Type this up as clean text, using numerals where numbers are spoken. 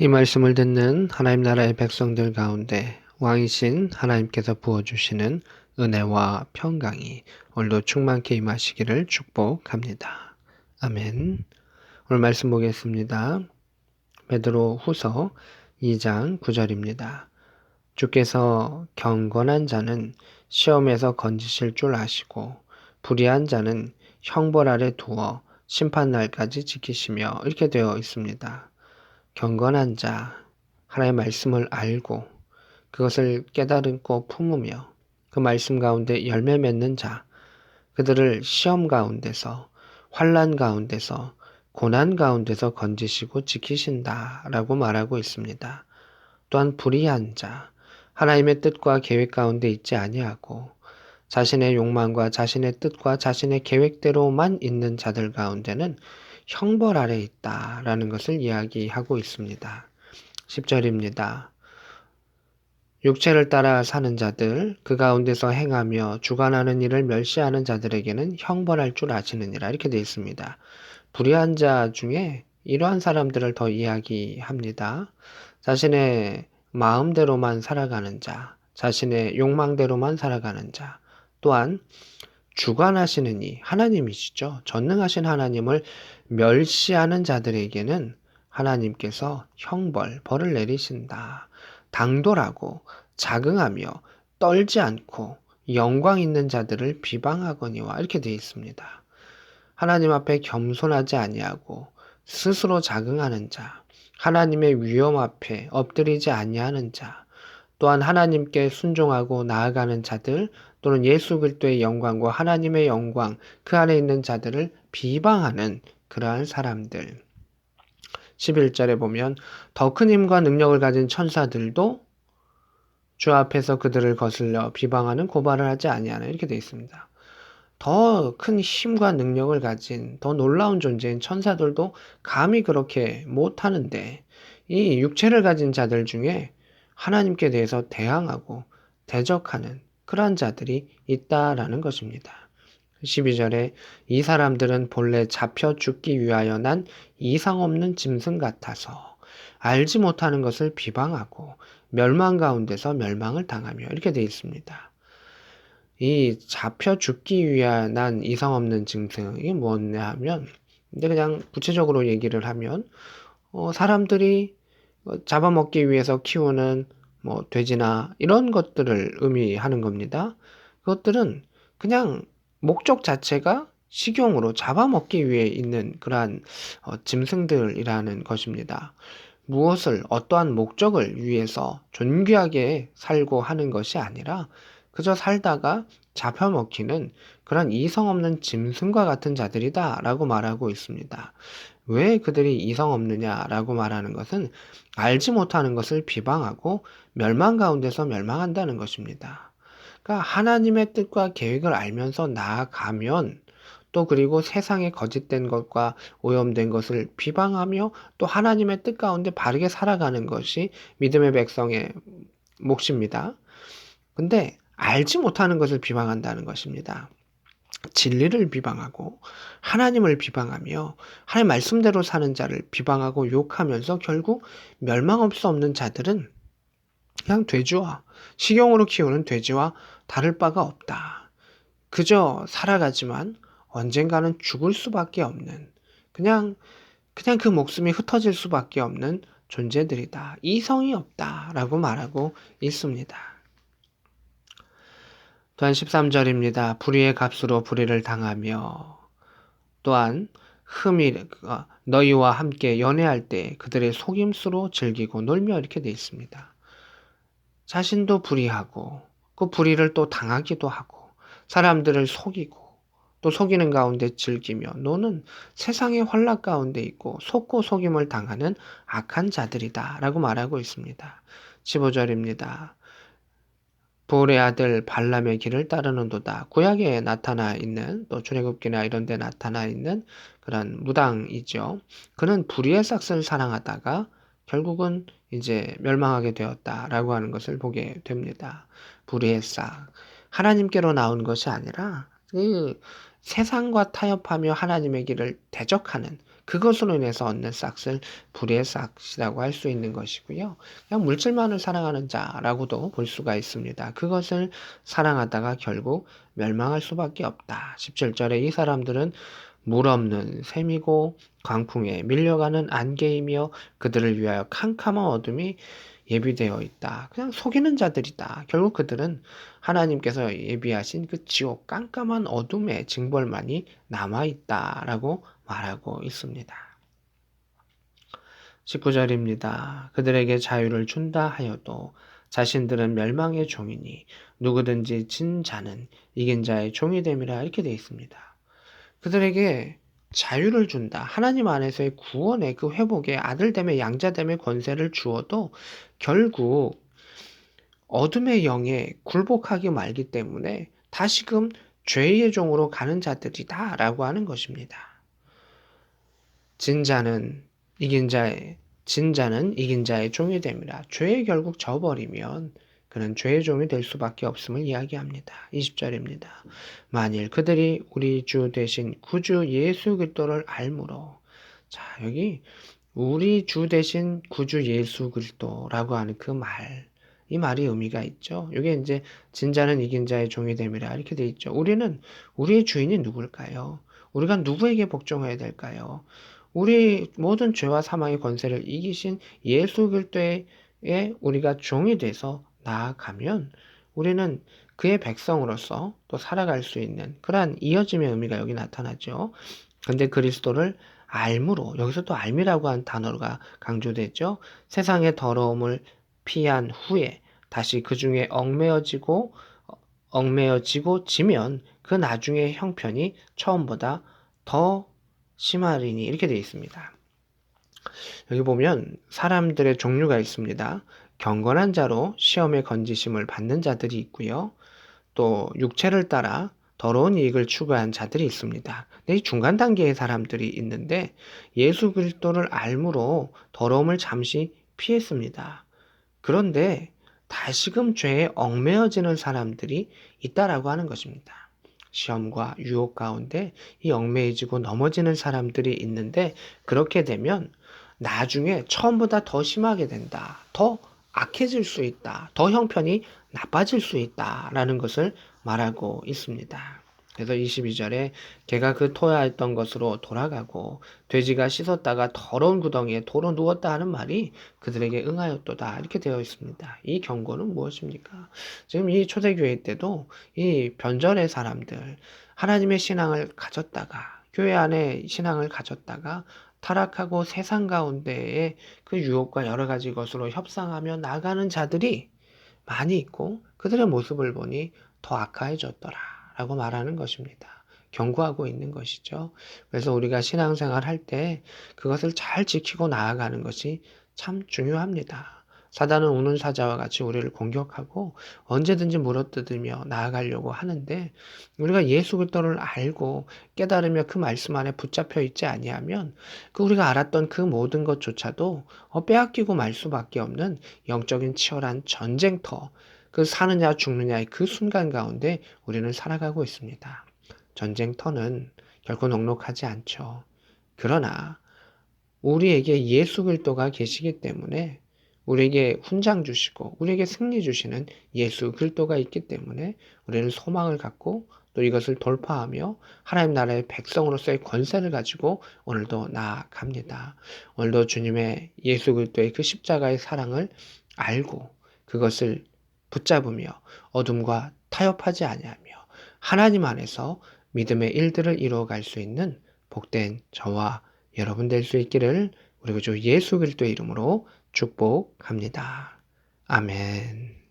이 말씀을 듣는 하나님 나라의 백성들 가운데 왕이신 하나님께서 부어주시는 은혜와 평강이 오늘도 충만케 임하시기를 축복합니다. 아멘. 오늘 말씀 보겠습니다. 베드로 후서 2장 9절입니다. 주께서 경건한 자는 시험에서 건지실 줄 아시고 불의한 자는 형벌 아래 두어 심판날까지 지키시며 이렇게 되어 있습니다. 경건한 자, 하나님의 말씀을 알고 그것을 깨달고 품으며 그 말씀 가운데 열매 맺는 자, 그들을 시험 가운데서, 환난 가운데서, 고난 가운데서 건지시고 지키신다라고 말하고 있습니다. 또한 불의한 자, 하나님의 뜻과 계획 가운데 있지 아니하고 자신의 욕망과 자신의 뜻과 자신의 계획대로만 있는 자들 가운데는 형벌 아래 있다라는 것을 이야기하고 있습니다. 10절입니다. 육체를 따라 사는 자들, 그 가운데서 행하며 주관하는 일을 멸시하는 자들에게는 형벌할 줄 아시느니라 이렇게 되어 있습니다. 불의한 자 중에 이러한 사람들을 더 이야기합니다. 자신의 마음대로만 살아가는 자, 자신의 욕망대로만 살아가는 자, 또한 주관하시는 이 하나님이시죠. 전능하신 하나님을 멸시하는 자들에게는 하나님께서 벌을 내리신다. 당돌하고 자긍하며 떨지 않고 영광 있는 자들을 비방하거니와 이렇게 되어 있습니다. 하나님 앞에 겸손하지 아니하고 스스로 자긍하는 자, 하나님의 위엄 앞에 엎드리지 아니하는 자, 또한 하나님께 순종하고 나아가는 자들 또는 예수 그리스도의 영광과 하나님의 영광 그 안에 있는 자들을 비방하는 그러한 사람들. 11절에 보면 더 큰 힘과 능력을 가진 천사들도 주 앞에서 그들을 거슬려 비방하는 고발을 하지 아니하는 이렇게 되어 있습니다. 더 큰 힘과 능력을 가진 더 놀라운 존재인 천사들도 감히 그렇게 못하는데 이 육체를 가진 자들 중에 하나님께 대해서 대항하고 대적하는 그러한 자들이 있다라는 것입니다. 12절에 이 사람들은 본래 잡혀 죽기 위하여 난 이상 없는 짐승 같아서 알지 못하는 것을 비방하고 멸망 가운데서 멸망을 당하며 이렇게 되어 있습니다. 이 잡혀 죽기 위한 난 이상 없는 짐승이 뭐냐 하면 근데 그냥 구체적으로 얘기를 하면 사람들이 잡아먹기 위해서 키우는 뭐 돼지나 이런 것들을 의미하는 겁니다. 그것들은 그냥 목적 자체가 식용으로 잡아먹기 위해 있는 그러한 짐승들이라는 것입니다. 무엇을 어떠한 목적을 위해서 존귀하게 살고 하는 것이 아니라 그저 살다가 잡혀먹히는 그런 이성 없는 짐승과 같은 자들이다라고 말하고 있습니다. 왜 그들이 이성 없느냐라고 말하는 것은 알지 못하는 것을 비방하고 멸망 가운데서 멸망한다는 것입니다. 그러니까 하나님의 뜻과 계획을 알면서 나아가면 또 그리고 세상의 거짓된 것과 오염된 것을 비방하며 또 하나님의 뜻 가운데 바르게 살아가는 것이 믿음의 백성의 몫입니다. 근데 알지 못하는 것을 비방한다는 것입니다. 진리를 비방하고 하나님을 비방하며 하나님 말씀대로 사는 자를 비방하고 욕하면서 결국 멸망할 수 없는 자들은 그냥 돼지와 식용으로 키우는 돼지와 다를 바가 없다. 그저 살아가지만 언젠가는 죽을 수밖에 없는 그냥 그 목숨이 흩어질 수밖에 없는 존재들이다. 이성이 없다라고 말하고 있습니다. 또한 13절입니다. 불의의 값으로 불의를 당하며 또한 너희와 함께 연애할 때 그들의 속임수로 즐기고 놀며 이렇게 되어 있습니다. 자신도 불의하고 그 불의를 또 당하기도 하고 사람들을 속이고 또 속이는 가운데 즐기며 노는 세상의 환락 가운데 있고 속고 속임을 당하는 악한 자들이다 라고 말하고 있습니다. 15절입니다. 보울의 아들 발람의 길을 따르는도다. 구약에 나타나 있는 또 출애굽기나 이런 데 나타나 있는 그런 무당이죠. 그는 불의의 싹을 사랑하다가 결국은 이제 멸망하게 되었다라고 하는 것을 보게 됩니다. 불의의 싹. 하나님께로 나온 것이 아니라 그 세상과 타협하며 하나님의 길을 대적하는 그것으로 인해서 얻는 싹을 불의의 싹이라고 할 수 있는 것이고요. 그냥 물질만을 사랑하는 자라고도 볼 수가 있습니다. 그것을 사랑하다가 결국 멸망할 수밖에 없다. 17절에 이 사람들은 물 없는 샘이고 광풍에 밀려가는 안개이며 그들을 위하여 캄캄한 어둠이 예비되어 있다. 그냥 속이는 자들이다. 결국 그들은 하나님께서 예비하신 그 지옥 깜깜한 어둠의 징벌만이 남아있다라고 말하고 있습니다. 19절입니다. 그들에게 자유를 준다 하여도 자신들은 멸망의 종이니 누구든지 진 자는 이긴 자의 종이 됨이라 이렇게 되어 있습니다. 그들에게 자유를 준다. 하나님 안에서의 구원의 그 회복의 아들됨의 양자됨의 권세를 주어도 결국 어둠의 영에 굴복하기 말기 때문에 다시금 죄의 종으로 가는 자들이다라고 하는 것입니다. 진자는 이긴 자의 진자는 이긴 자의 종이 됨이라. 죄에 결국 져버리면 그는 죄의 종이 될 수밖에 없음을 이야기합니다. 20절입니다. 만일 그들이 우리 주 대신 구주 예수 그리스도를 알므로, 자, 여기 우리 주 대신 구주 예수 그리스도라고 하는 그 말, 이 말이 의미가 있죠. 이게 이제 진자는 이긴 자의 종이 됨이라 이렇게 돼 있죠. 우리는 우리의 주인이 누굴까요? 우리가 누구에게 복종해야 될까요? 우리 모든 죄와 사망의 권세를 이기신 예수 그리스도의 우리가 종이 돼서 나아가면 우리는 그의 백성으로서 또 살아갈 수 있는 그러한 이어짐의 의미가 여기 나타나죠. 근데 그리스도를 알므로, 여기서 또 알미라고 한 단어가 강조되죠. 세상의 더러움을 피한 후에 다시 그 중에 얽매여지고 지면 그 나중에 형편이 처음보다 더 심하리니 이렇게 되어 있습니다. 여기 보면 사람들의 종류가 있습니다. 경건한 자로 시험에 건지심을 받는 자들이 있고요. 또 육체를 따라 더러운 이익을 추구한 자들이 있습니다. 이 중간 단계의 사람들이 있는데 예수 그리스도를 알므로 더러움을 잠시 피했습니다. 그런데 다시금 죄에 얽매여지는 사람들이 있다라고 하는 것입니다. 시험과 유혹 가운데 이 얽매이지고 넘어지는 사람들이 있는데 그렇게 되면 나중에 처음보다 더 심하게 된다. 더 악해질 수 있다. 더 형편이 나빠질 수 있다라는 것을 말하고 있습니다. 그래서 22절에 개가 그 토야했던 것으로 돌아가고 돼지가 씻었다가 더러운 구덩이에 도로 누웠다 하는 말이 그들에게 응하였도다 이렇게 되어 있습니다. 이 경고는 무엇입니까? 지금 이 초대교회 때도 이 변절의 사람들, 하나님의 신앙을 가졌다가 교회 안에 신앙을 가졌다가 타락하고 세상 가운데에 그 유혹과 여러 가지 것으로 협상하며 나가는 자들이 많이 있고 그들의 모습을 보니 더 악화해졌더라 라고 말하는 것입니다. 경고하고 있는 것이죠. 그래서 우리가 신앙생활 할 때 그것을 잘 지키고 나아가는 것이 참 중요합니다. 사단은 우는 사자와 같이 우리를 공격하고 언제든지 물어뜯으며 나아가려고 하는데 우리가 예수 그리스도를 알고 깨달으며 그 말씀 안에 붙잡혀 있지 아니하면 그 우리가 알았던 그 모든 것조차도 빼앗기고 말 수밖에 없는 영적인 치열한 전쟁터, 그 사느냐 죽느냐의 그 순간 가운데 우리는 살아가고 있습니다. 전쟁터는 결코 녹록하지 않죠. 그러나 우리에게 예수 그리스도가 계시기 때문에 우리에게 훈장 주시고 우리에게 승리 주시는 예수 그리스도가 있기 때문에 우리는 소망을 갖고 또 이것을 돌파하며 하나님 나라의 백성으로서의 권세를 가지고 오늘도 나아갑니다. 오늘도 주님의 예수 그리스도의 그 십자가의 사랑을 알고 그것을 붙잡으며 어둠과 타협하지 아니하며 하나님 안에서 믿음의 일들을 이루어갈 수 있는 복된 저와 여러분 될 수 있기를 우리 주 예수 그리스도의 이름으로 축복합니다. 아멘.